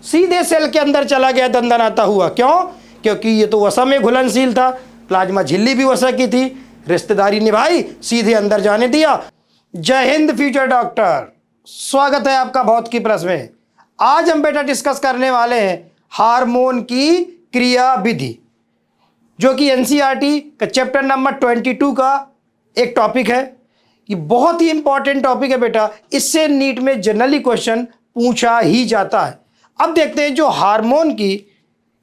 सीधे सेल के अंदर चला गया दंदनाता हुआ। क्यों? क्योंकि ये तो वसा में घुलनशील था, प्लाज्मा झिल्ली भी वसा की थी, रिश्तेदारी निभाई, सीधे अंदर जाने दिया। जय हिंद फ्यूचर डॉक्टर, स्वागत है आपका भौतिकी प्रश्न में। आज हम बेटा डिस्कस करने वाले हैं हार्मोन की क्रिया विधि, जो कि एनसीईआरटी का चैप्टर नंबर 22 का एक टॉपिक है। ये बहुत ही इंपॉर्टेंट टॉपिक है बेटा, इससे नीट में जनरली क्वेश्चन पूछा ही जाता है। अब देखते हैं जो हार्मोन की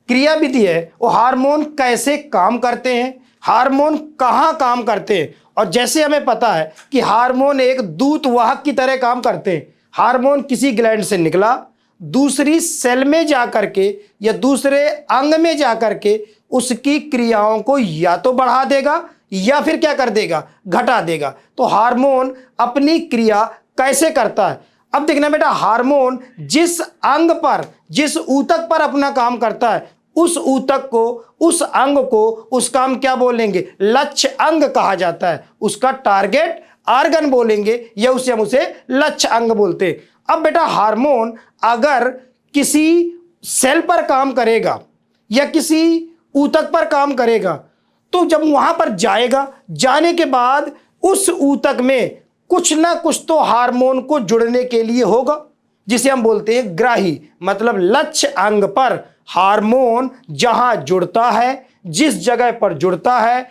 क्रिया विधि है, वो हार्मोन कैसे काम करते हैं, हार्मोन कहाँ काम करते हैं। और जैसे हमें पता है कि हार्मोन एक दूतवाहक की तरह काम करते हैं। हार्मोन किसी ग्लैंड से निकला, दूसरी सेल में जाकर के या दूसरे अंग में जाकर के उसकी क्रियाओं को या तो बढ़ा देगा या फिर क्या कर देगा, घटा देगा। तो हार्मोन अपनी क्रिया कैसे करता है, अब देखना बेटा। हार्मोन जिस अंग पर, जिस ऊतक पर अपना काम करता है, उस ऊतक को, उस अंग को, उसका हम क्या बोलेंगे, लक्ष्य अंग कहा जाता है। उसका टारगेट आर्गन बोलेंगे या उसे हम उसे लक्ष्य अंग बोलते हैं। अब बेटा हार्मोन अगर किसी सेल पर काम करेगा या किसी ऊतक पर काम करेगा, तो जब वहां पर जाएगा, जाने के बाद उस ऊतक में कुछ ना कुछ तो हार्मोन को जुड़ने के लिए होगा, जिसे हम बोलते हैं ग्राही। मतलब लक्ष्य अंग पर हार्मोन जहां जुड़ता है, जिस जगह पर जुड़ता है,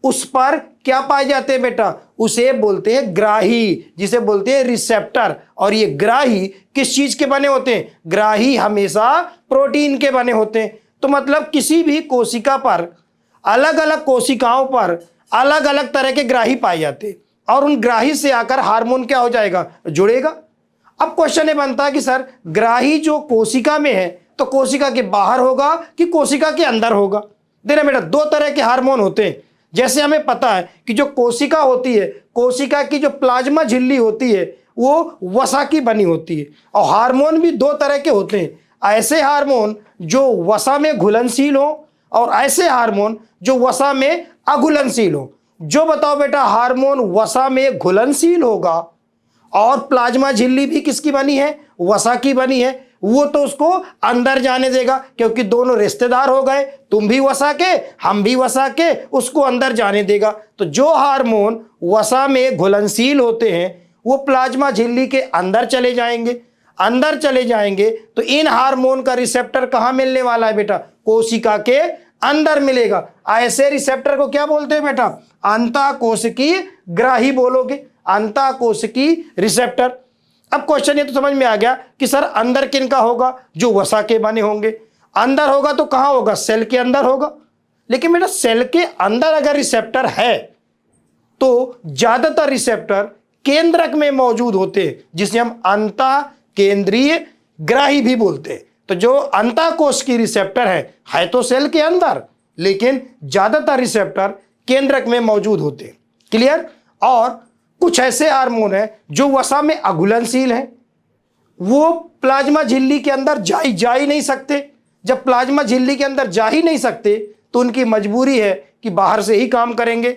उस पर क्या पाए जाते हैं बेटा, उसे बोलते हैं ग्राही, जिसे बोलते हैं रिसेप्टर। और ये ग्राही किस चीज के बने होते हैं? ग्राही हमेशा प्रोटीन के बने होते हैं। तो मतलब किसी भी कोशिका पर, अलग अलग कोशिकाओं पर अलग अलग तरह के ग्राही पाए जाते हैं, और उन ग्राही से आकर हार्मोन क्या हो जाएगा, जुड़ेगा। अब क्वेश्चन ये बनता है कि सर ग्राही जो कोशिका में है, तो कोशिका के बाहर होगा कि कोशिका के अंदर होगा? देखना बेटा, दो तरह के हार्मोन होते हैं। जैसे हमें पता है कि जो कोशिका होती है, कोशिका की जो प्लाज्मा झिल्ली होती है, वो वसा की बनी होती है। और हार्मोन भी दो तरह के होते हैं, ऐसे हार्मोन जो वसा में घुलनशील हो और ऐसे हार्मोन जो वसा में अघुलनशील हो। जो बताओ बेटा हार्मोन वसा में घुलनशील होगा और प्लाज्मा झिल्ली भी किसकी बनी है, वसा की बनी है, वो तो उसको अंदर जाने देगा, क्योंकि दोनों रिश्तेदार हो गए, तुम भी वसा के हम भी वसा के, उसको अंदर जाने देगा। तो जो हार्मोन वसा में घुलनशील होते हैं वो प्लाज्मा झिल्ली के अंदर चले जाएंगे। अंदर चले जाएंगे तो इन हार्मोन का रिसेप्टर कहां मिलने वाला है बेटा, कोशिका के अंदर मिलेगा। ऐसे रिसेप्टर को क्या बोलते हैं बेटा, अंतःकोशिकी ग्राही बोलोगे, अंतःकोशिकी रिसेप्टर। अब क्वेश्चन ये तो समझ में आ गया कि सर अंदर किन का होगा, जो वसा के बने होंगे। अंदर होगा तो कहां होगा, सेल के अंदर होगा। लेकिन बेटा सेल के अंदर अगर रिसेप्टर है तो ज्यादातर रिसेप्टर केंद्रक में मौजूद होते हैं, जिसे हम अंतः केंद्रीय ग्राही भी बोलते हैं। तो जो अंतःकोश की रिसेप्टर है तो सेल के अंदर, लेकिन ज्यादातर रिसेप्टर केंद्रक में मौजूद होते हैं। क्लियर? और कुछ ऐसे हार्मोन है जो वसा में अघुलनशील है, वो प्लाज्मा झिल्ली के अंदर जा ही नहीं सकते। जब प्लाज्मा झिल्ली के अंदर जा ही नहीं सकते तो उनकी मजबूरी है कि बाहर से ही काम करेंगे,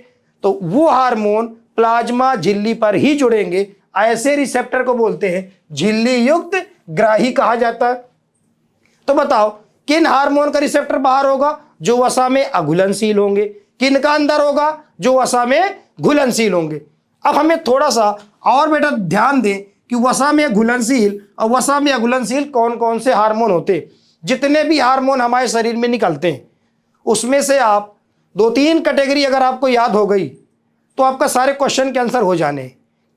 तो वो हार्मोन प्लाज्मा झिल्ली पर ही जुड़ेंगे। ऐसे रिसेप्टर को बोलते हैं झिल्ली युक्त ग्राही कहा जाता है। तो बताओ किन हार्मोन का रिसेप्टर बाहर होगा, जो वसा में अघुलनशील होंगे, किन का अंदर होगा, जो वसा में घुलनशील होंगे। अब हमें थोड़ा सा और बेटा ध्यान दें कि वसा में घुलनशील और वसा में अघुलनशील कौन कौन से हार्मोन होते हैं। जितने भी हार्मोन हमारे शरीर में निकलते हैं उसमें से आप 2-3 कैटेगरी अगर आपको याद हो गई तो आपका सारे क्वेश्चन के आंसर हो जाने।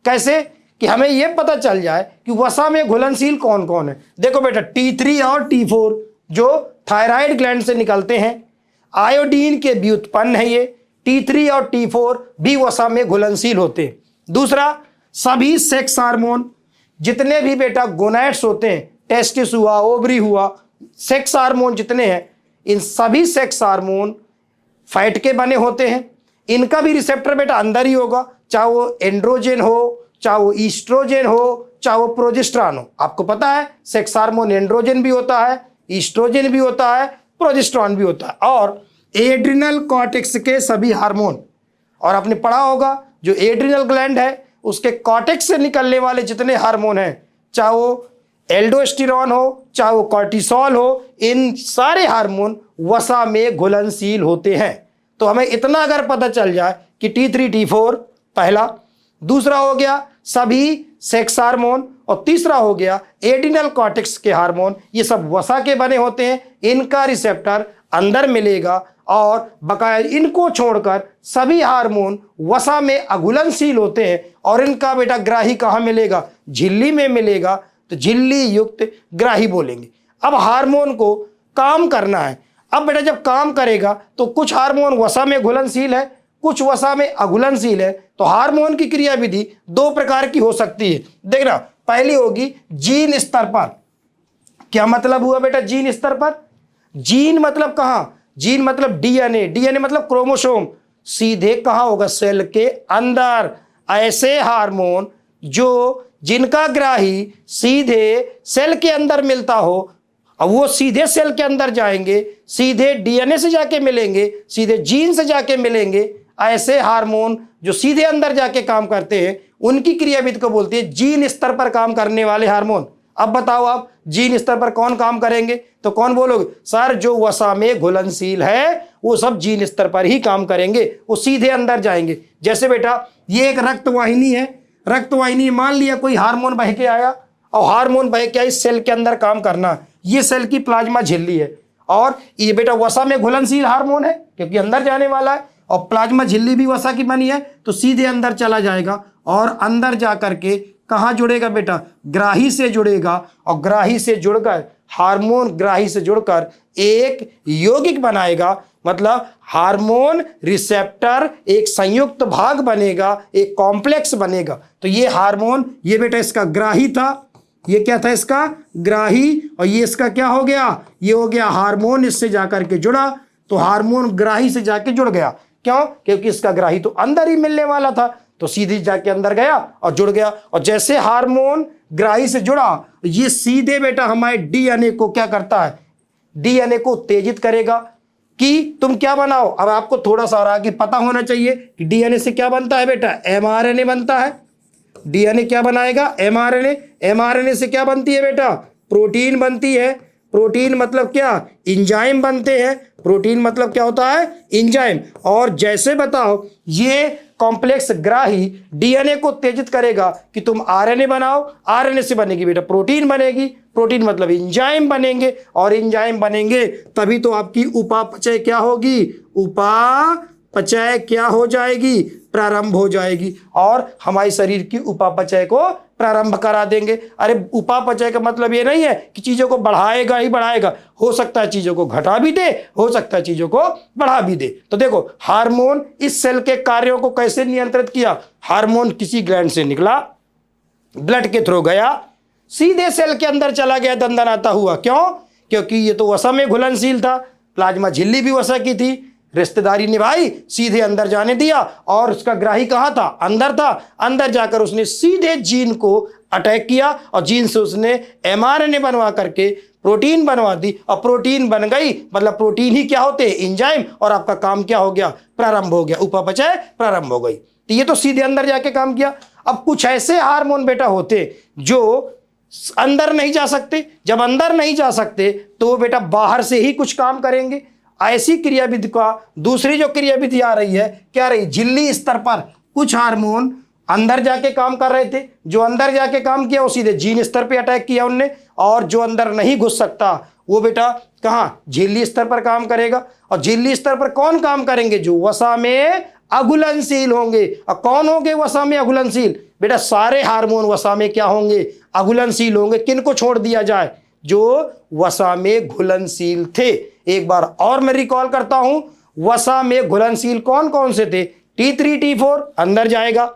कैसे? कि हमें यह पता चल जाए कि वसा में घुलनशील कौन कौन है। देखो बेटा T3 और T4 जो थायराइड ग्लैंड से निकलते हैं, आयोडीन के व्युत्पन्न है ये। T3 और T4 भी वसा में घुलनशील होते हैं। दूसरा, सभी सेक्स हार्मोन, जितने भी बेटा गोनैड्स होते हैं, टेस्टिस हुआ, ओवरी हुआ, सेक्स हार्मोन जितने हैं, इन सभी सेक्स हार्मोन फैट के बने होते हैं। इनका भी रिसेप्टर बेटा अंदर ही होगा, चाहे वो एंड्रोजन हो, चाहे वो ईस्ट्रोजन हो, चाहे वो प्रोजेस्टेरॉन हो। आपको पता है सेक्स हार्मोन एंड्रोजन भी होता है, ईस्ट्रोजन भी होता है, प्रोजेस्टेरॉन भी होता है। और एड्रिनल कॉर्टेक्स के सभी हार्मोन, और आपने पढ़ा होगा जो एड्रिनल ग्लैंड है उसके कॉर्टेक्स से निकलने वाले जितने हार्मोन हैं, चाहे वो एल्डोस्टेरॉन हो, चाहे वो कॉर्टिसोल हो, इन सारे हार्मोन वसा में घुलनशील होते हैं। तो हमें इतना अगर पता चल जाए कि T3 T4 पहला, दूसरा हो गया सभी सेक्स हार्मोन, और तीसरा हो गया एड्रिनल कॉर्टेक्स के हार्मोन, ये सब वसा के बने होते हैं, इनका रिसेप्टर अंदर मिलेगा, और बकाया इनको छोड़कर सभी हार्मोन वसा में अघुलनशील होते हैं। और इनका बेटा ग्राही कहाँ मिलेगा? झिल्ली में मिलेगा, तो झिल्ली युक्त ग्राही बोलेंगे। अब हार्मोन को काम करना है। अब बेटा जब काम करेगा तो कुछ हार्मोन वसा में घुलनशील है, कुछ वसा में अघुलनशील है। तो हार्मोन की क्रियाविधि दो प्रकार की हो सकती है। देखना, पहली होगी जीन स्तर पर। क्या मतलब हुआ बेटा जीन स्तर पर? जीन मतलब कहां? जीन मतलब डीएनए, डीएनए मतलब क्रोमोसोम। सीधे कहां होगा? सेल के अंदर। ऐसे हार्मोन जो जिनका ग्राही सीधे सेल के अंदर मिलता हो, अब वो सीधे सेल के अंदर जाएंगे, सीधे डीएनए से जाके मिलेंगे, सीधे जीन से जाके मिलेंगे। ऐसे हार्मोन जो सीधे अंदर जाके काम करते हैं, उनकी क्रियाविधि को बोलते हैं जीन स्तर पर काम करने वाले हार्मोन। अब बताओ आप जीन स्तर पर कौन काम करेंगे? तो कौन बोलोगे? सर जो वसा में घुलनशील है वो सब जीन स्तर पर ही काम करेंगे, वो सीधे अंदर जाएंगे। जैसे बेटा ये एक रक्तवाहिनी है, रक्तवाहिनी मान लिया कोई हार्मोन बह के आया, और हार्मोन बह के आई सेल के अंदर काम करना। ये सेल की प्लाज्मा झिल्ली है, और ये बेटा वसा में घुलनशील हार्मोन है क्योंकि अंदर जाने वाला है, और प्लाज्मा झिल्ली भी वसा की बनी है, तो सीधे अंदर चला जाएगा, और अंदर जा करके कहाँ जुड़ेगा बेटा? ग्राही से जुड़ेगा, और ग्राही से जुड़कर हार्मोन ग्राही से जुड़कर एक यौगिक बनाएगा, मतलब हार्मोन रिसेप्टर एक संयुक्त भाग बनेगा, एक कॉम्प्लेक्स बनेगा। तो ये हार्मोन, ये बेटा इसका ग्राही था, ये क्या था? इसका ग्राही, और ये इसका क्या हो गया? ये हो गया हार्मोन, इससे जाकर के जुड़ा, तो हार्मोन ग्राही से जाके जुड़ गया। क्यों? क्योंकि इसका ग्राही तो अंदर ही मिलने वाला था, तो सीधे जाके अंदर गया और जुड़ गया। और जैसे हार्मोन ग्राही से जुड़ा, ये सीधे बेटा हमारे डीएनए को क्या करता है? डीएनए को उत्तेजित करेगा कि तुम क्या बनाओ। अब आपको थोड़ा सा और आगे पता होना चाहिए कि डीएनए से क्या बनता है बेटा? एमआरएनए बनता है। डीएनए क्या बनाएगा? एमआरएनए। एमआरएनए से क्या बनती है बेटा? प्रोटीन बनती है। प्रोटीन मतलब क्या? एंजाइम बनते हैं। प्रोटीन मतलब क्या होता है? एंजाइम। और जैसे बताओ ये कॉम्प्लेक्स ग्राही डीएनए को उत्तेजित करेगा कि तुम आरएनए बनाओ, आरएनए से बनेगी बेटा प्रोटीन बनेगी, प्रोटीन मतलब एंजाइम बनेंगे, और एंजाइम बनेंगे तभी तो आपकी उपापचय क्या होगी? उपापचय क्या हो जाएगी? प्रारंभ हो जाएगी, और हमारे शरीर की उपापचय को प्रारंभ करा देंगे। अरे उपापचय का मतलब ये नहीं है कि चीजों को बढ़ाएगा ही बढ़ाएगा, हो सकता है चीजों को घटा भी दे, हो सकता है चीजों को बढ़ा भी दे। तो देखो हार्मोन इस सेल के कार्यों को कैसे नियंत्रित किया? हार्मोन किसी ग्लैंड से निकला, ब्लड के थ्रू गया, सीधे सेल के अंदर चला गया दंदनाता हुआ। क्यों? क्योंकि ये तो वसा में घुलनशील था, प्लाज्मा झिल्ली भी वसा की थी, रिश्तेदारी निभाई, सीधे अंदर जाने दिया, और उसका ग्राही कहाँ था? अंदर था। अंदर जाकर उसने सीधे जीन को अटैक किया, और जीन से उसने एमआरएनए बनवा करके प्रोटीन बनवा दी, और प्रोटीन बन गई, मतलब प्रोटीन ही क्या होते हैं? एंजाइम। और आपका काम क्या हो गया? प्रारंभ हो गया, उपापचय प्रारंभ हो गई। तो ये तो सीधे अंदर जाके काम किया। अब कुछ ऐसे हार्मोन बेटा होते जो अंदर नहीं जा सकते। जब अंदर नहीं जा सकते तो वो बेटा बाहर से ही कुछ काम करेंगे। ऐसी क्रियाविधि का दूसरी जो क्रियाविधि आ रही है, क्या रही? झिल्ली स्तर पर कुछ हार्मोन अंदर जाके काम कर रहे थे, जो अंदर जाके काम किया वो सीधे जीन स्तर पे अटैक किया उनने, और जो अंदर नहीं घुस सकता वो बेटा कहाँ? झिल्ली स्तर पर काम करेगा। और झिल्ली स्तर पर कौन काम करेंगे? जो वसा में अघुलनशील होंगे। और कौन होंगे वसा में अघुलनशील? बेटा सारे हार्मोन वसा में क्या होंगे? अघुलनशील होंगे। किनको छोड़ दिया जाए? जो वसा में घुलनशील थे। एक बार और मैं रिकॉल करता हूं, वसा में घुलनशील कौन कौन से थे? T3 T4 अंदर जाएगा,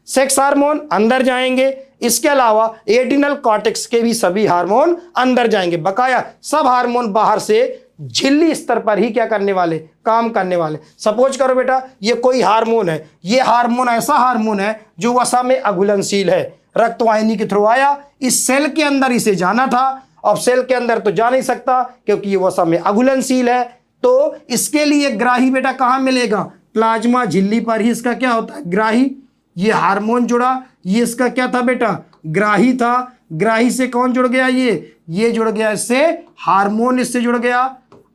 सेक्स हार्मोन अंदर जाएंगे, इसके अलावा एड्रिनल कॉर्टेक्स के भी सभी हार्मोन अंदर जाएंगे। बकाया सब हार्मोन बाहर से झिल्ली स्तर पर ही क्या करने वाले? काम करने वाले। सपोज करो बेटा ये कोई हार्मोन है, ये हार्मोन ऐसा हार्मोन है जो वसा में अघुलनशील है, रक्तवाहिनी के थ्रू आया, इस सेल के अंदर इसे जाना था। अब सेल के अंदर तो जा नहीं सकता क्योंकि ये वसा में अघुलनशील है, तो इसके लिए ग्राही बेटा कहाँ मिलेगा? प्लाज्मा झिल्ली पर ही इसका क्या होता है? ग्राही। ये हार्मोन जुड़ा, ये इसका क्या था बेटा? ग्राही था। ग्राही से कौन जुड़ गया, ये जुड़ गया इससे, हार्मोन इससे जुड़ गया।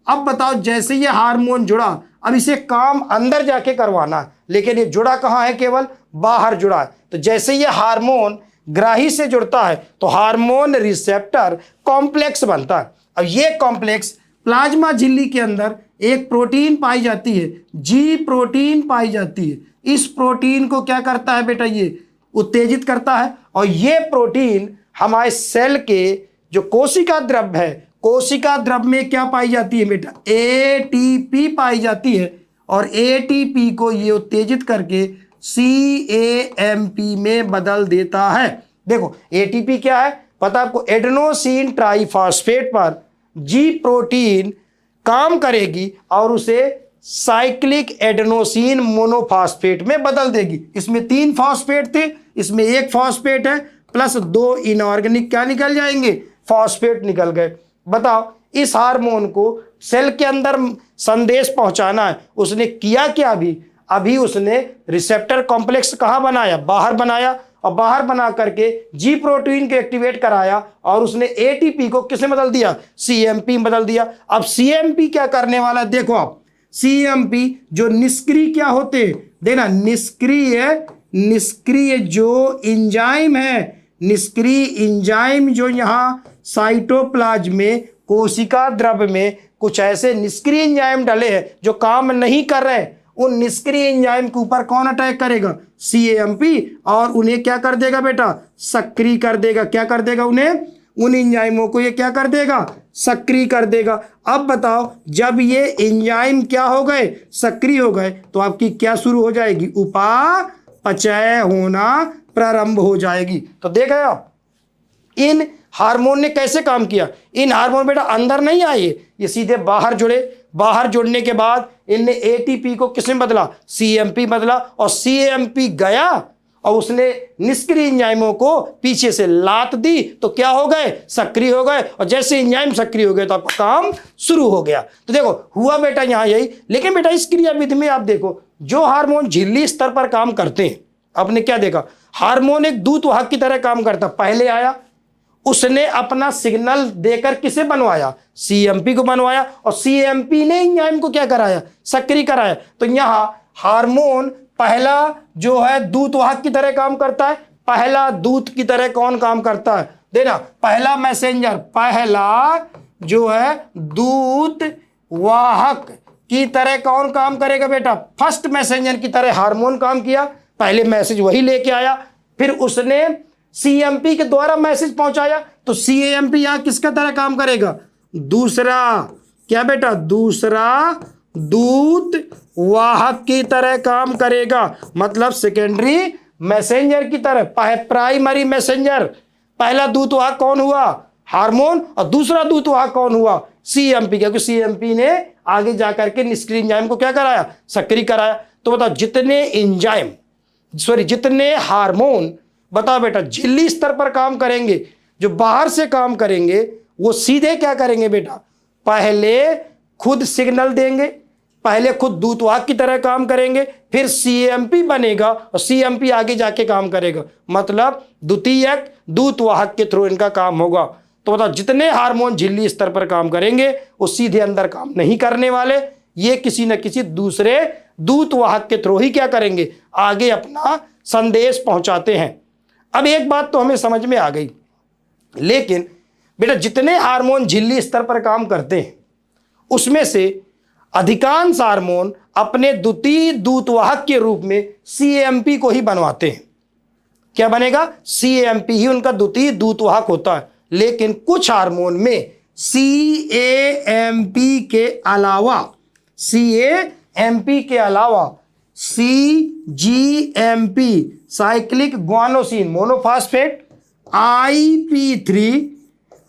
अब बताओ जैसे ये हार्मोन जुड़ा, अब इसे काम अंदर जाके करवाना है, लेकिन ये जुड़ा कहाँ है, केवल बाहर जुड़ा है। तो जैसे ये हार्मोन ग्राही से जुड़ता है तो हार्मोन रिसेप्टर कॉम्प्लेक्स बनता है। अब ये कॉम्प्लेक्स प्लाज्मा झिल्ली के अंदर एक प्रोटीन पाई जाती है, जी प्रोटीन पाई जाती है। इस प्रोटीन को क्या करता है बेटा, ये उत्तेजित करता है, और ये प्रोटीन हमारे सेल के जो कोशिका द्रव्य है, कोशिका द्रव्य में क्या पाई जाती है बेटा, एटीपी पाई जाती है, और एटीपी को ये उत्तेजित करके सीएएमपी में बदल देता है। देखो एटीपी क्या है पता आपको, एडेनोसिन ट्राइफॉस्फेट पर जी प्रोटीन काम करेगी और उसे साइक्लिक एडेनोसिन मोनोफॉस्फेट में बदल देगी। इसमें 3 फॉस्फेट थे, इसमें 1 फॉस्फेट है, प्लस 2 इनऑर्गेनिक क्या निकल जाएंगे, फॉस्फेट निकल गए। बताओ इस हार्मोन को सेल के अंदर संदेश पहुंचाना है, उसने किया क्या, अभी उसने रिसेप्टर कॉम्प्लेक्स कहाँ बनाया, बाहर बनाया, और बाहर बना करके जी प्रोटीन को एक्टिवेट कराया, और उसने एटीपी को किसमें बदल दिया, सीएमपी में बदल दिया। अब सीएमपी क्या करने वाला है, देखो आप सीएमपी जो निष्क्रिय क्या होते हैं, देखना निष्क्रिय जो इंजाइम है, निष्क्रिय इंजाइम जो यहाँ साइटोप्लाज्म में कोशिका द्रव्य में कुछ ऐसे निष्क्रिय इंजाइम डले हैं जो काम नहीं कर रहे हैं, उन निष्क्रिय एंजाइम के ऊपर कौन अटैक करेगा, सीएमपी, और उन्हें क्या कर देगा बेटा, सक्रिय कर देगा। क्या कर देगा उन्हें, उन एंजाइमों को ये क्या कर देगा, सक्रिय कर देगा। अब बताओ जब ये एंजाइम क्या हो गए, सक्रिय हो गए, तो आपकी क्या शुरू हो जाएगी, उपापचय होना प्रारंभ हो जाएगी। तो देख रहे आप इन हार्मोन ने कैसे काम किया, इन हार्मोन बेटा अंदर नहीं आए, ये सीधे बाहर जुड़े, बाहर जुड़ने के बाद इनने एटीपी को किसमें बदला, सीएमपी बदला, और सीएमपी गया और उसने निष्क्रिय एंजाइमों को पीछे से लात दी, तो क्या हो गए, सक्रिय हो गए, और जैसे एंजाइम सक्रिय हो गए तो आपका काम शुरू हो गया। तो देखो हुआ बेटा यहाँ यही। लेकिन बेटा इस क्रियाविधि में आप देखो जो हार्मोन झिल्ली स्तर पर काम करते हैं, आपने क्या देखा, हार्मोन एक दूतवाहक की तरह काम करता, पहले आया उसने अपना सिग्नल देकर किसे बनवाया, सीएमपी को बनवाया, और सीएमपी ने एंजाइम को क्या कराया, सक्रिय कराया। तो यहां हार्मोन पहला जो है दूतवाहक की तरह काम करता है, पहला दूत की तरह कौन काम करता है, देना पहला मैसेंजर, पहला जो है दूत वाहक की तरह कौन काम करेगा बेटा, फर्स्ट मैसेंजर की तरह हार्मोन काम किया, पहले मैसेज वही लेके आया, फिर उसने सीएमपी के द्वारा मैसेज पहुंचाया, तो सीएमपी यहां किसका तरह काम करेगा, दूसरा क्या बेटा, दूसरा दूत वाहक की तरह काम करेगा, मतलब सेकेंडरी मैसेंजर की तरह। प्राइमरी मैसेंजर, पहला दूत वाहक कौन हुआ, हार्मोन, और दूसरा दूत वाहक कौन हुआ, सीएमपी, क्योंकि सीएमपी ने आगे जाकर के निष्क्रिय एंजाइम को क्या कराया, सक्रिय कराया। तो बताओ जितने हार्मोन बताओ बेटा झिल्ली स्तर पर काम करेंगे, जो बाहर से काम करेंगे वो सीधे क्या करेंगे बेटा, पहले खुद सिग्नल देंगे, पहले खुद दूतवाहक की तरह काम करेंगे, फिर सीएमपी बनेगा और सीएमपी आगे जाके काम करेगा, मतलब द्वितीयक दूतवाहक के थ्रू इनका काम होगा। तो बताओ जितने हार्मोन झिल्ली स्तर पर काम करेंगे वो सीधे अंदर काम नहीं करने वाले, ये किसी न किसी दूसरे दूतवाहक के थ्रू ही क्या करेंगे, आगे अपना संदेश पहुंचाते हैं। अब एक बात तो हमें समझ में आ गई, लेकिन बेटा जितने हार्मोन झिल्ली स्तर पर काम करते हैं उसमें से अधिकांश हार्मोन अपने द्वितीय दूतवाहक के रूप में सीएमपी को ही बनवाते हैं। क्या बनेगा, सीएमपी ही उनका द्वितीय दूतवाहक होता है। लेकिन कुछ हार्मोन में सीएमपी के अलावा cGMP cyclic guanosine monophosphate, IP3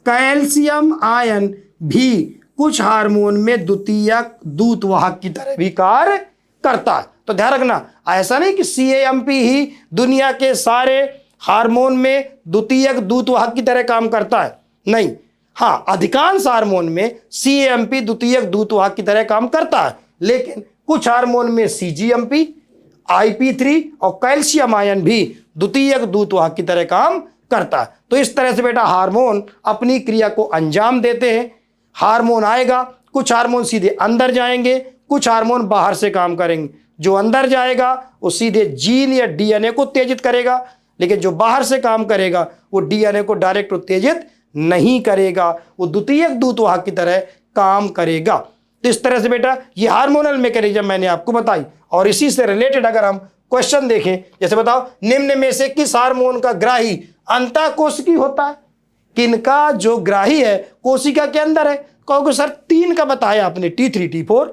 calcium ion भी कुछ हार्मोन में द्वितीयक दूतवाहक की तरह भी कार्य करता है। तो ध्यान रखना, ऐसा नहीं कि सीएमपी ही दुनिया के सारे हार्मोन में द्वितीयक दूतवाहक की तरह काम करता है, नहीं। हाँ, अधिकांश हार्मोन में सीएमपी द्वितीयक दूतवाहक की तरह काम करता है, लेकिन कुछ हार्मोन में सीजीएमपी, IP3 और कैल्शियम आयन भी द्वितीयक दूतवाहक की तरह काम करता है। तो इस तरह से बेटा हार्मोन अपनी क्रिया को अंजाम देते हैं। हार्मोन आएगा, कुछ हार्मोन सीधे अंदर जाएंगे, कुछ हार्मोन बाहर से काम करेंगे। जो अंदर जाएगा वो सीधे जीन या डीएनए को उत्तेजित करेगा, लेकिन जो बाहर से काम करेगा वो डीएनए को डायरेक्ट उत्तेजित नहीं करेगा, वो द्वितीयक दूतवाहक की तरह काम करेगा। तो इस तरह से बेटा ये हार्मोनल मैकेनिज्म मैंने आपको बताई। और इसी से रिलेटेड अगर हम क्वेश्चन देखें, जैसे बताओ निम्न में से किस हार्मोन का ग्राही अंतःकोशिकी होता है? किनका जो ग्राही है कोशिका के अंदर है? कहोगे सर 3 का बताया आपने, T3 T4,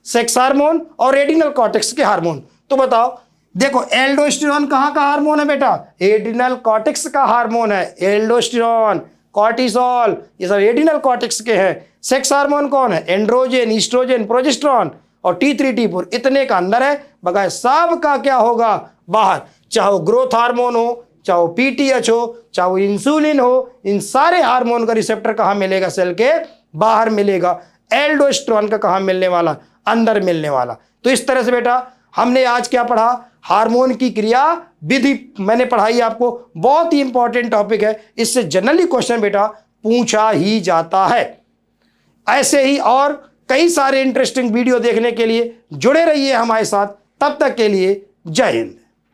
सेक्स हार्मोन और एड्रिनल कॉर्टेक्स के हार्मोन। तो बताओ, देखो एल्डोस्टेरोन कहाँ का हार्मोन है बेटा? एड्रिनल कॉर्टेक्स का हार्मोन है। एल्डोस्टेरोन, कॉर्टिसोल, ये सब एड्रिनल कॉर्टेक्स के हैं। सेक्स हार्मोन कौन है? एंड्रोजन, ईस्ट्रोजन, प्रोजेस्टेरोन और T3 T4 इतने का अंदर है, बगैर सब का क्या होगा? बाहर। चाहे वो ग्रोथ हार्मोन हो, चाहे वो PTH हो, चाहे वो इंसुलिन हो, इन सारे हार्मोन का रिसेप्टर कहाँ मिलेगा? सेल के बाहर मिलेगा। एल्डोस्टेरोन का कहाँ मिलने वाला? अंदर मिलने वाला। तो इस तरह से बेटा हमने आज क्या पढ़ा? हार्मोन की क्रिया विधि मैंने पढ़ाई आपको। बहुत ही इंपॉर्टेंट टॉपिक है, इससे जनरली क्वेश्चन बेटा पूछा ही जाता है। ऐसे ही और कई सारे इंटरेस्टिंग वीडियो देखने के लिए जुड़े रहिए हमारे साथ। तब तक के लिए जय हिंद।